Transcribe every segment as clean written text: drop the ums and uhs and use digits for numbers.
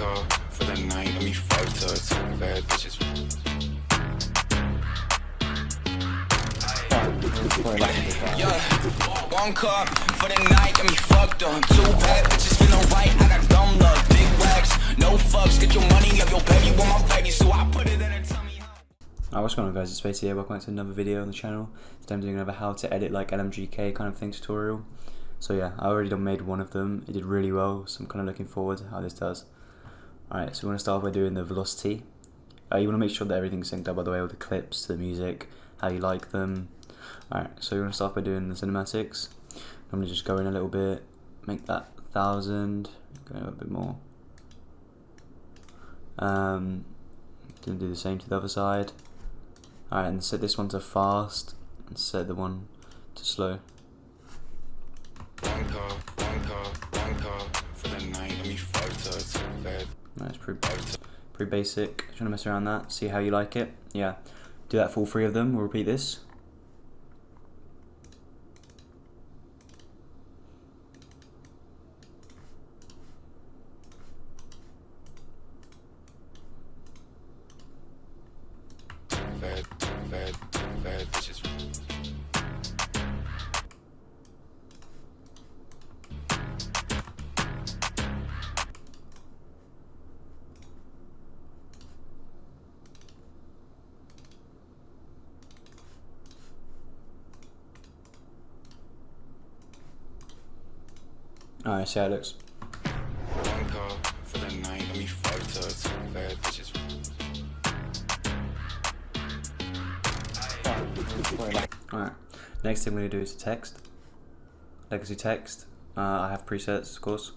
car for the night, and we fucked her, two bad bitches. Yeah, one car for the night, and we fucked her, two bad bitches feeling right. I got dumb luck, big wax, no fucks, get your money up your baby with my baby, so I put it in her tummy. Alright, what's going on guys, it's Space here, welcome back to another video on the channel. Today I'm doing another how to edit like LMGK kind of thing tutorial. So yeah, I already made one of them, it did really well, so I'm kind of looking forward to how this does. Alright, so we're going to start by doing the velocity. You want to make sure that everything's synced up, by the way, all the clips, the music, how you like them. Alright, so you're going to start by doing the cinematics. I'm going to just go in a little bit, make that 1000, go in a bit more. Then do the same to the other side. Alright, and set this one to fast, and set the one to slow. One car for the night, and we fucked her to bed. That's pretty basic. Trying to mess around that, see how you like it. Yeah, do that for all three of them. We'll repeat this. Bad bitches. Alright, see how it looks. One car for the night, and we fucked her, two bad bitches. Alright, next thing we're going to do is text. Legacy text. I have presets, of course.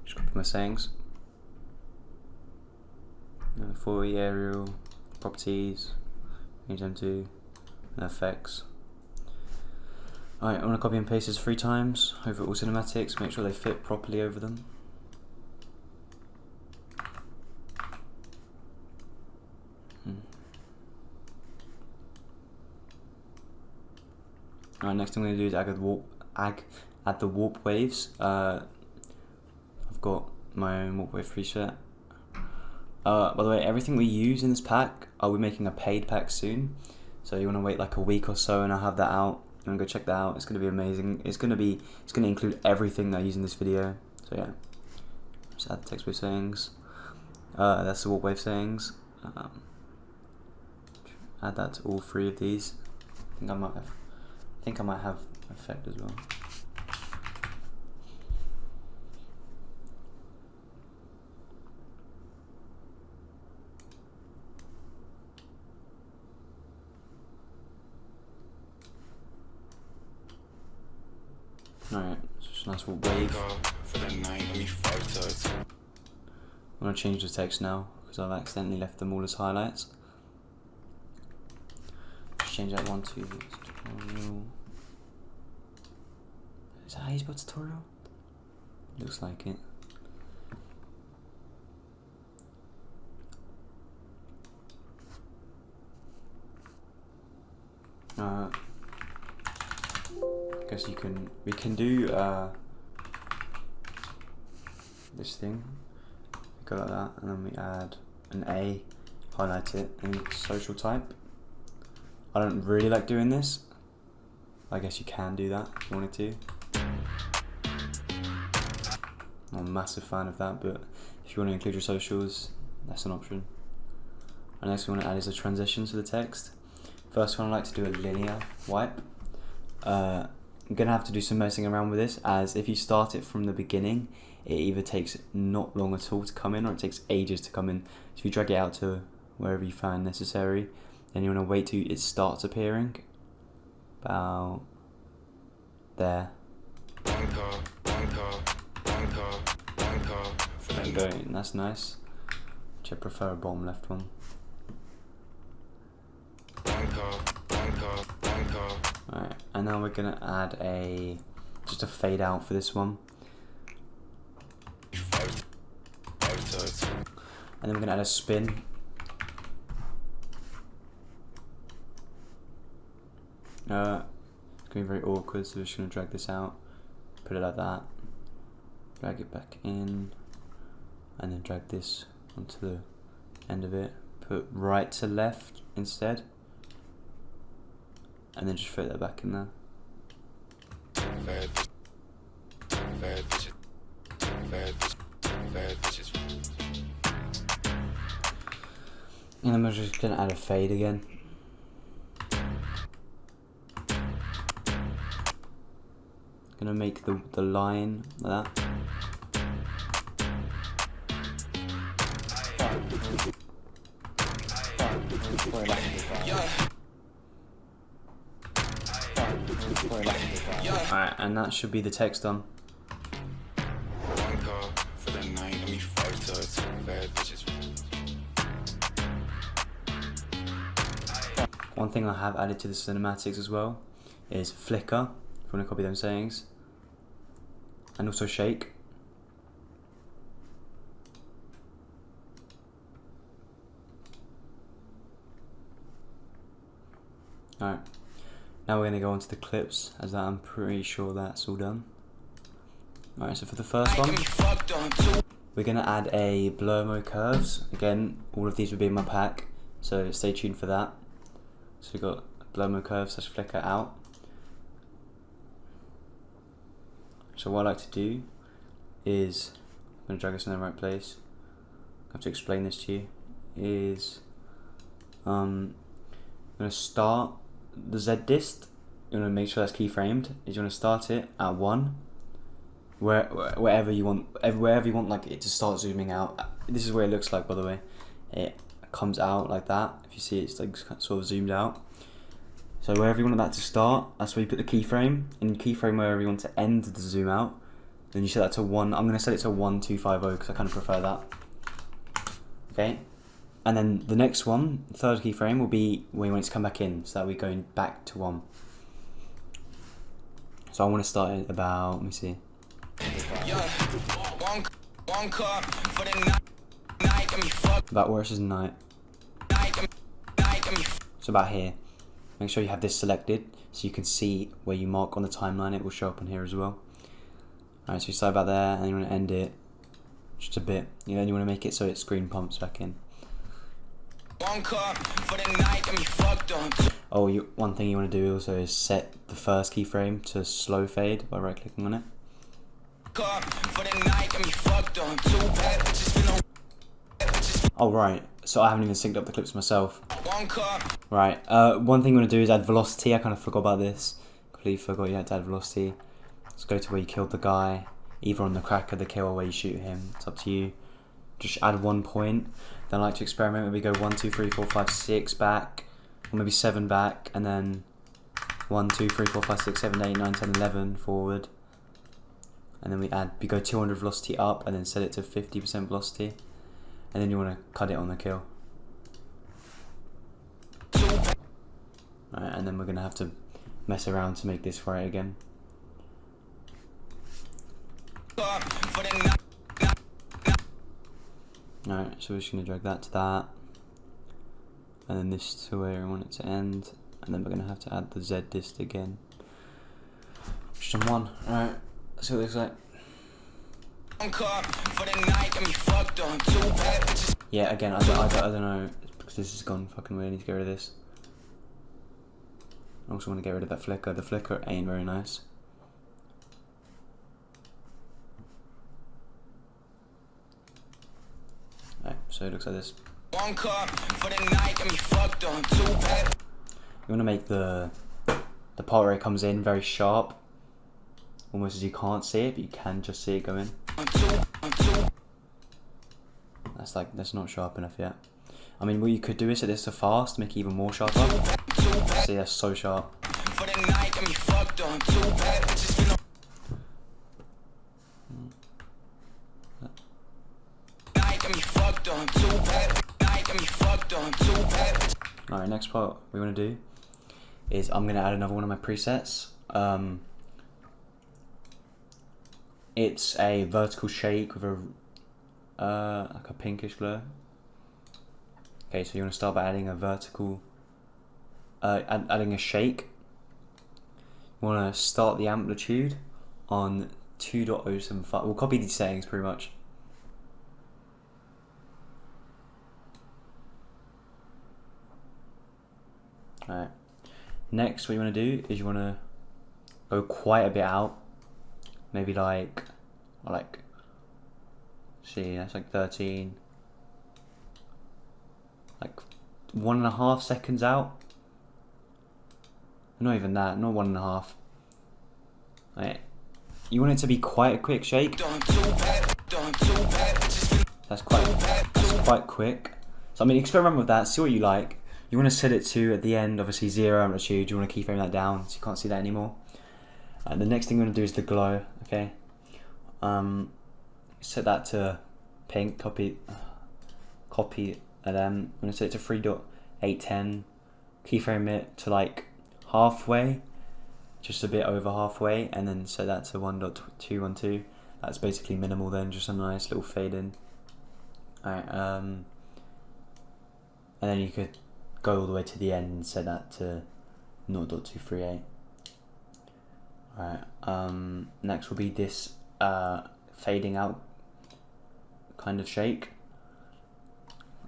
Just copy my sayings. For the aerial, properties, change them to effects. Alright, I want to copy and paste this 3 times over all cinematics, make sure they fit properly over them. Alright, next thing I'm going to do is add the warp waves. I've got my own warp wave preset. By the way, everything we use in this pack, I'll be making a paid pack soon. So you want to wait like a week or so and I'll have that out. And go check that out, it's going to be amazing. It's going to include everything that I use in this video. So yeah, just add text wave sayings. That's the warp wave sayings. Add that to all 3 of these. I think I might have effect as well. Alright, so just a nice little wave. I'm going to change the text now because I've accidentally left them all as highlights. Just change that one to tutorial. Is that how you spell tutorial? Looks like it. Guess we can do this thing. We go like that, and then we add an A, highlight it, and social type. I don't really like doing this. I guess you can do that if you wanted to. I'm a massive fan of that, but if you want to include your socials, that's an option. And next we want to add is the transitions to the text. First one, I like to do a linear wipe. I'm going to have to do some messing around with this, as if you start it from the beginning, it either takes not long at all to come in or it takes ages to come in. So if you drag it out to wherever you find necessary, then you want to wait till it starts appearing. About there. There you go, and that's nice. Which I prefer a bottom left one. Alright, and now we're gonna add just a fade out for this one. And then we're gonna add a spin. It's gonna be very awkward, so we're just gonna drag this out, put it like that, drag it back in, and then drag this onto the end of it. Put right to left instead, and then just fit that back in there. And then we're just gonna add a fade again. Gonna make the line like that. Alright, and that should be the text done. One thing I have added to the cinematics as well is flicker, if you want to copy them sayings, and also shake. Alright, now we're going to go on to the clips, as I'm pretty sure that's all done. Alright, so for the first one, we're going to add a blur mode curves. Again, all of these will be in my pack, so stay tuned for that. So we've got blur mode curves / flicker out. So what I like to do is, I'm going to drag this in the right place. I have to explain this to you. Is I'm going to start the Z dist. You want to make sure that's keyframed. Is you want to start it at 1, wherever you want, wherever you want like it to start zooming out. This is where it looks like, by the way. It comes out like that. If you see, it's like sort of zoomed out. So wherever you want that to start, that's where you put the keyframe. And keyframe wherever you want to end the zoom out. Then you set that to 1. I'm going to set it to 1250 because I kind of prefer that. Okay. And then the next one, the third keyframe, will be when you want it to come back in. So that we're going back to 1. So I want to start it about, let me see. About where it says night. So about here. Make sure you have this selected so you can see where you mark on the timeline. It will show up on here as well. Alright, so you start about there and you want to end it just a bit. You know, you want to make it so it screen pumps back in. Oh, one thing you want to do also is set the first keyframe to slow fade by right clicking on it. Oh right, so I haven't even synced up the clips myself. Right, one thing you want to do is add velocity. I kind of forgot about this. Completely forgot you had to add velocity. Let's go to where you killed the guy, either on the crack of the kill or where you shoot him. It's up to you. Just add 1 point. Then I like to experiment. Maybe go 1, 2, 3, 4, 5, 6 back, or maybe 7 back, and then 1, 2, 3, 4, 5, 6, 7, 8, 9, 10, 11 forward. And then we go 200 velocity up, and then set it to 50% velocity. And then you want to cut it on the kill. Right, and then we're going to have to mess around to make this right again. Alright, so we're just going to drag that to that. And then this to where we want it to end. And then we're going to have to add the Z dist again. Just on 1. Alright, see what it looks like. Yeah, again, I don't know, because this has gone fucking weird. I need to get rid of this. I also want to get rid of that flicker. The flicker ain't very nice. Right, so it looks like this. You want to make the part where it comes in very sharp, almost as you can't see it, but you can just see it go in. That's not sharp enough yet. I mean, what you could do is set this to fast, make it even more sharper. See, that's so sharp. Alright, next part we want to do is I'm going to add another one of my presets. It's a vertical shake with a like a pinkish glow. Okay, so you want to start by adding a vertical, adding a shake. You want to start the amplitude on 2.075. We'll copy these settings pretty much. Alright. Next, what you want to do is you want to go quite a bit out. Maybe like, see, that's like 13. Like 1.5 seconds out. Not even that, not 1.5. Right. You want it to be quite a quick shake. That's quite quick. So I mean, experiment with that, see what you like. You want to set it to, at the end, obviously 0 amplitude. You want to keyframe that down so you can't see that anymore. And the next thing you want to do is the glow, okay? Set that to pink, copy LM. I'm going to set it to 3.810. Keyframe it to like halfway, just a bit over halfway, and then set that to 1.212. That's basically minimal then, just a nice little fade in. Alright, and then you could go all the way to the end and set that to 0.238. Alright, next will be this fading out kind of shake.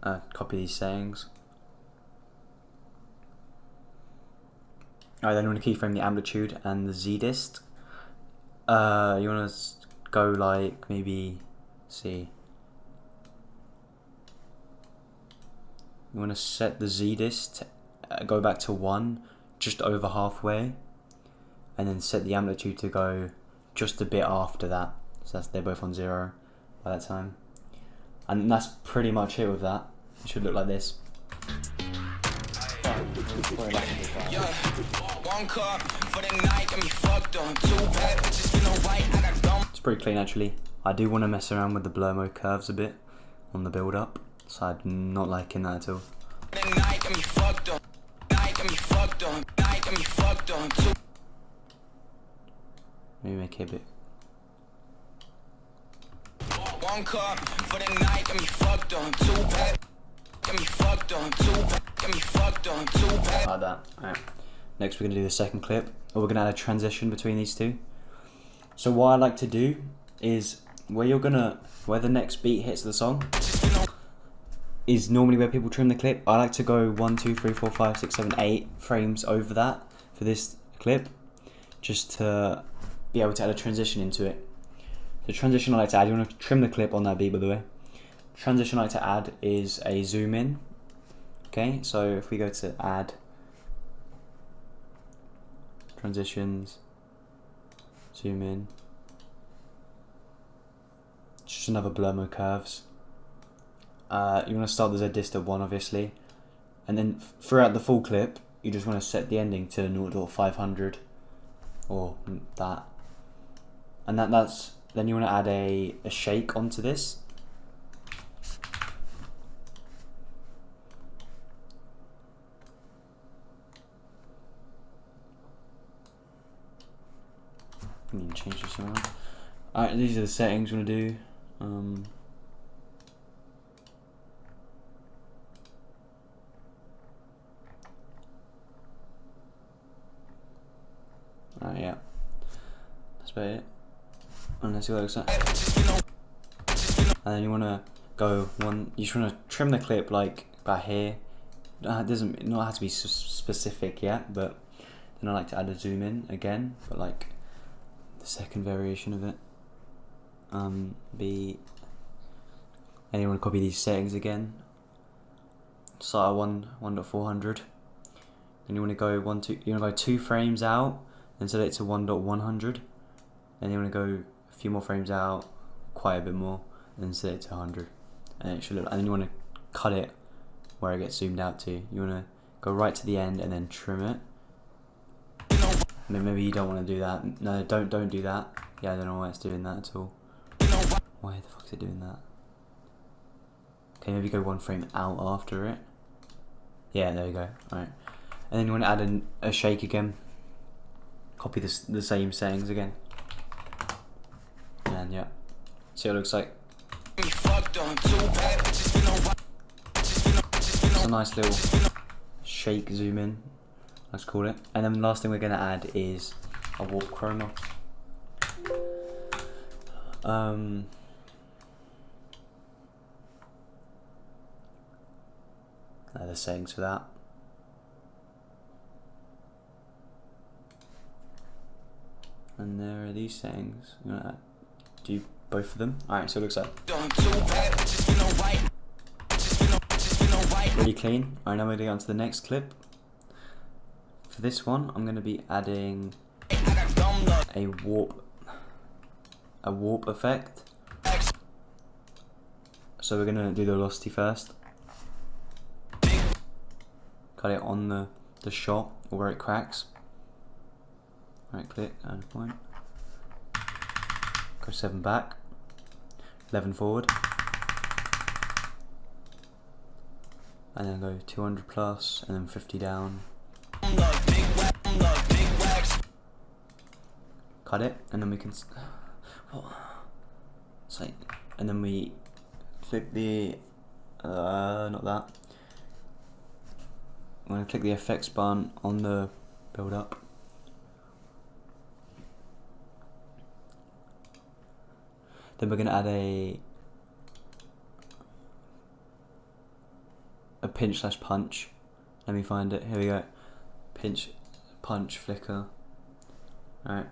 Copy these settings. Alright, then you want to keyframe the amplitude and the Z-dist. You want to go like, maybe, see. You want to set the Z-dist, go back to 1, just over halfway, and then set the amplitude to go just a bit after that. So they're both on 0 by that time. And that's pretty much it with that. It should look like this. It's pretty clean actually. I do want to mess around with the blur mode curves a bit on the build up, so I'm not liking that at all. Maybe make it a bit. One cup for the night, get me fucked on. 2 pack, get me fucked on. 2 pack, get me fucked on. 2 pack. Like that. Alright. Next we're gonna do the second clip, or we're gonna add a transition between these two. So what I like to do is where the next beat hits the song is normally where people trim the clip. I like to go 1, 2, 3, 4, 5, 6, 7, 8 frames over that for this clip, just to be able to add a transition into it. The transition I like to add, you want to trim the clip on that beat by the way. Transition I like to add is a zoom in. Okay, so if we go to add transitions, zoom in, just another blur mode curves. You want to start the Z-dist at 1 obviously, and then throughout the full clip you just want to set the ending to 0.500 or that, and that's then you want to add a shake onto this. You can change this around. Alright, these are the settings you want to do. Alright, yeah. That's about it. And let's see what it looks like. And then you want to go you just want to trim the clip like about here. It doesn't not have to be specific yet, but then I like to add a zoom in again, but like the second variation of it. And you want to copy these settings again. Start at 1.400. Then you want to go 2 frames out, then set it to 1.100. Then you want to go a few more frames out, quite a bit more, and then set it to 100. And it should look, and then you want to cut it where it gets zoomed out to. You want to go right to the end and then trim it. Maybe you don't want to do that. No, don't do that. Yeah, I don't know why it's doing that at all. Why the fuck is it doing that? Okay, maybe go 1 frame out after it. Yeah, there we go. Alright. And then you want to add a shake again. Copy the same settings again. And yeah. See what it looks like. It's a nice little shake zoom in, let's call it. And then the last thing we're going to add is a warp chroma. The settings for that. these settings. I'm gonna do both of them. Alright, so it looks like really clean. Alright, now we're gonna get on to the next clip. For this one, I'm gonna be adding a warp effect. So we're gonna do the velocity first. Cut it on the shot or where it cracks. Right click, add a point. Go 7 back, 11 forward, and then go 200 plus, and then 50 down. Cut it, and then we can. And then we click the. Not that. I'm going to click the effects button on the build up. Then we're going to add a pinch / punch. Let me find it. Here we go. Pinch, punch, flicker. Alright.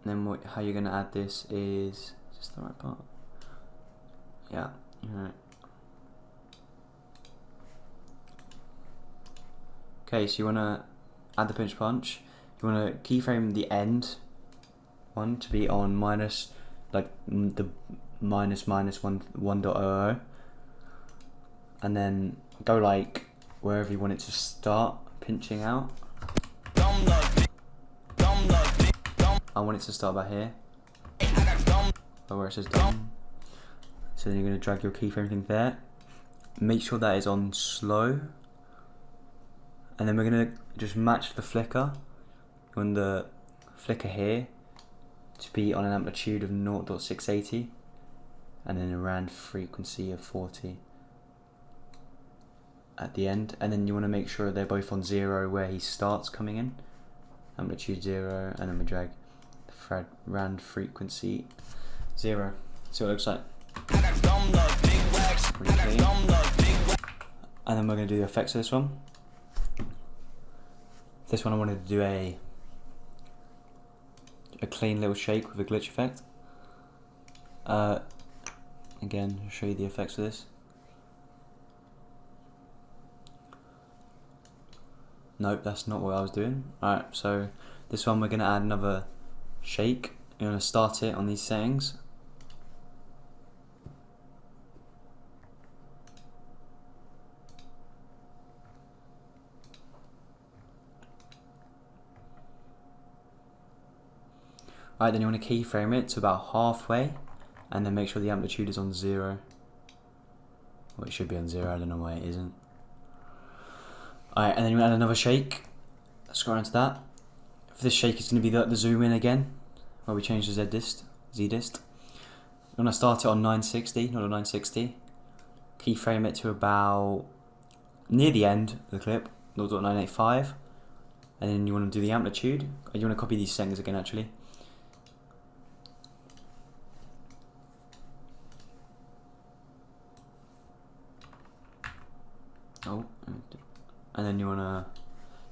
And then how you're going to add this is this the right part? Yeah. Alright. Okay, so you want to add the pinch punch. You want to keyframe the end one to be on minus, like the minus 1.00, and then go like wherever you want it to start pinching out. I want it to start about here, or where it says done. So then you're going to drag your keyframe thing there. Make sure that is on slow. And then we're going to just match the flicker on the flicker here to be on an amplitude of 0.680 and then a rand frequency of 40 at the end. And then you want to make sure they're both on 0 where he starts coming in, amplitude 0, and then we drag the rand frequency 0. See what it looks like. And then we're going to do the effects of this one. This one I wanted to do a clean little shake with a glitch effect. Again, I'll show you the effects of this. Nope, that's not what I was doing. Alright, so this one we're going to add another shake. You're going to start it on these settings. Alright, then you want to keyframe it to about halfway, and then make sure the amplitude is on 0. Well, it should be on 0, I don't know why it isn't. Alright, and then you add another shake. Scroll down to that. For this shake, it's going to be the zoom in again, where we change the Z-dist. You want to start it on 960, not on 960. Keyframe it to about near the end of the clip, 0.985. And then you want to do the amplitude. You want to copy these settings again, actually. And then you want to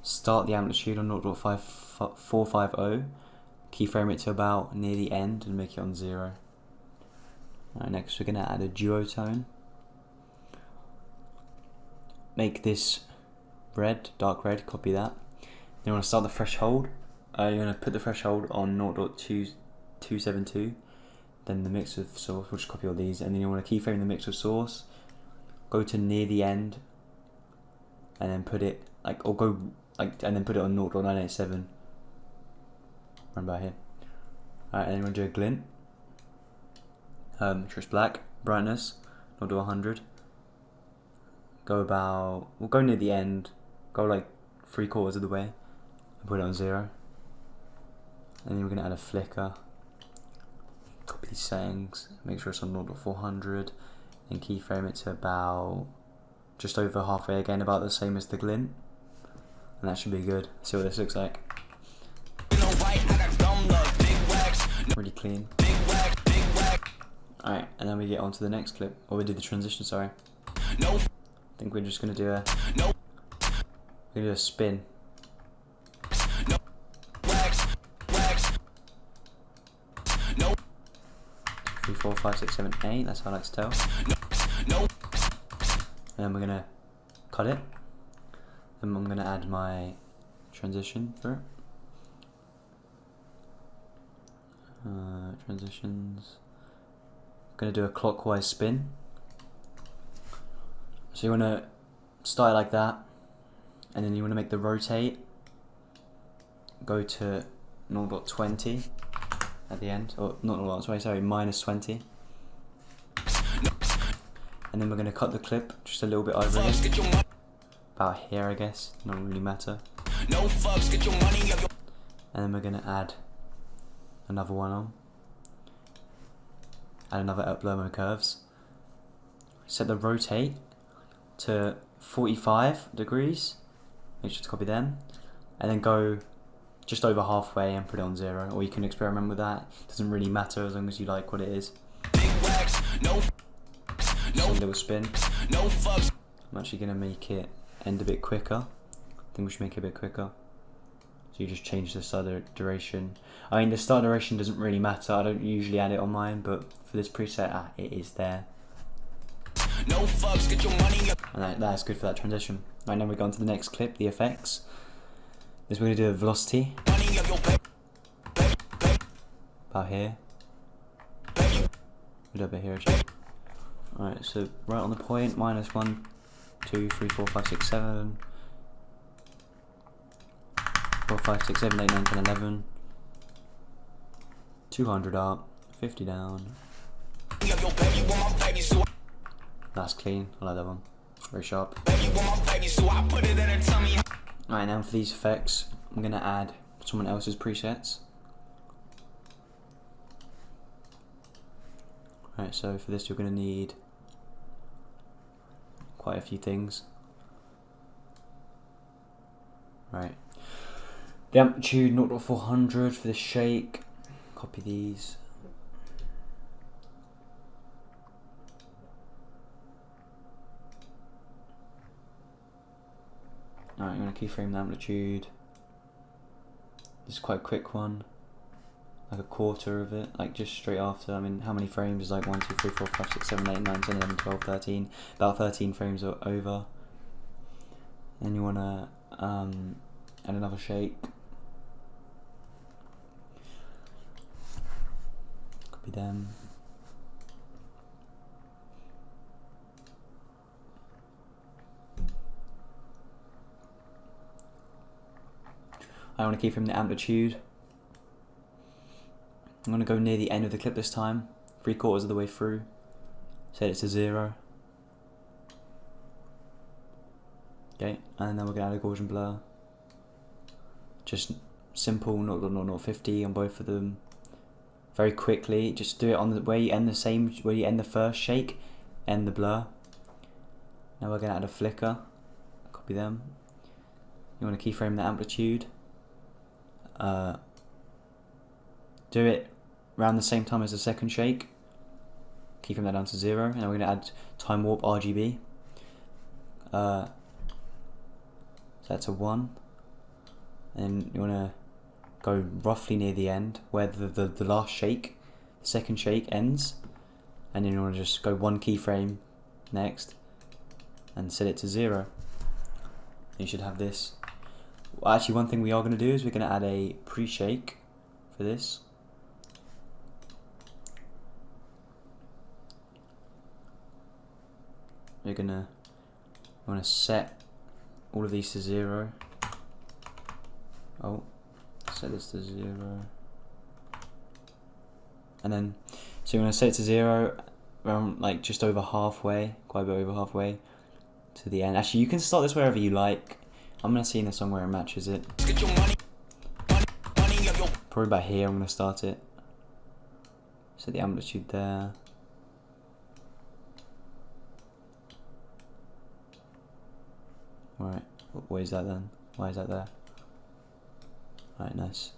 start the amplitude on 0.450, keyframe it to about near the end and make it on 0. Right, next we're going to add a duotone. Make this red, dark red, copy that. Then you want to start the threshold. You're going to put the threshold on 0.272. Then the mix of source, we'll just copy all these, and then you want to keyframe the mix of source. Go to near the end. And then put it and then put it on 0.987. Run about here. Alright, and then we're gonna do a glint. Make sure it's black. Brightness, 0.100. We'll go near the end. Go like 3/4 of the way. And put it on 0. And then we're gonna add a flicker. Copy these settings. Make sure it's on 0.400. And keyframe it to about just over halfway again, about the same as the glint, and that should be good. See what this looks like. Really clean. Alright, and then we get on to the next clip, or we do the transition, sorry. I think we're just going to do a spin. 5, 6, 7, 8. That's how I like to tell. And then we're gonna cut it. Then I'm gonna add my transition for it. Transitions. I'm gonna do a clockwise spin. So you wanna start it like that, and then you wanna make the rotate go to 0.20 at the end, or not 0.20, sorry, minus 20. And then we're gonna cut the clip just a little bit over it. About here, I guess. Not really matter. And then we're gonna add another one on. Add another upload curves. Set the rotate to 45 degrees. Make sure to copy them. And then go just over halfway and put it on 0. Or you can experiment with that. Doesn't really matter as long as you like what it is. Just a little spin. I'm actually gonna make it end a bit quicker. I think we should make it a bit quicker. So you just change the start duration. I mean, the start duration doesn't really matter. I don't usually add it on mine, but for this preset, it is there. And that's good for that transition. Right, now we go on to the next clip, the effects. This we're gonna do a velocity. About here. A little bit here, actually. Alright, so right on the point, minus 1, 2, 3, 4, 5, 6, 7. 4, 5, 6, 7, 8, 9, 10, 11. 200 up, 50 down. That's clean, I like that one. Very sharp. Alright, now for these effects, I'm going to add someone else's presets. Alright, so for this you're going to need quite a few things. Right. The amplitude 0.400 for the shake. Copy these. Alright, I'm going to keyframe the amplitude. This is quite a quick one. Like a quarter of it, like just straight after. I mean, how many frames is like 1, 2, 3, 4, 5, 6, 7, 8, 9, 10, 11, 12, 13. About 13 frames are over. Then you want to add another shake. Copy them. I want to keyframe the amplitude. I'm going to go near the end of the clip this time, 3/4 of the way through. Set it to 0. Okay, and then we're going to add a Gaussian blur. Just simple 0.0050 on both of them. Very quickly, just do it on the where you end where you end the first shake, end the blur. Now we're going to add a flicker. Copy them. You want to keyframe the amplitude. Do it around the same time as the second shake. Keyframe that down to 0, and then we're going to add time warp RGB. Set that to 1, and you want to go roughly near the end where the last shake, the second shake ends, and then you want to just go 1 keyframe next and set it to 0. You should have this. Well, actually, one thing we are going to do is we're going to add a pre-shake for this. We're gonna want to set all of these to 0. Oh, set this to 0, and then so you want to set it to 0 around like just over halfway, quite a bit over halfway to the end. Actually, you can start this wherever you like. I'm gonna see in the song where it matches it. Probably about here. I'm gonna start it. Set the amplitude there. Alright, what is that then? Why is that there? Alright, nice.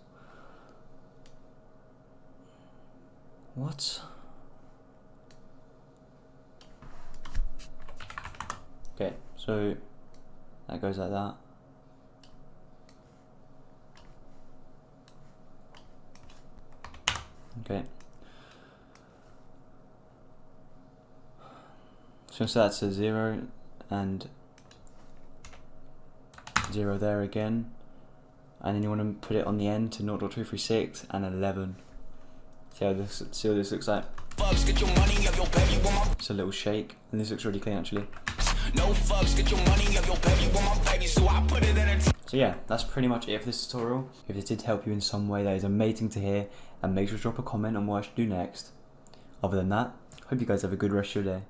What? Okay, so that goes like that. Okay. So set that to 0 and 0 there again, and then you want to put it on the end to 0.236 and 11. See what this looks like. Just a little shake, and this looks really clean actually. So yeah, that's pretty much it for this tutorial. If this did help you in some way, that is amazing to hear, and make sure to drop a comment on what I should do next. Other than that, hope you guys have a good rest of your day.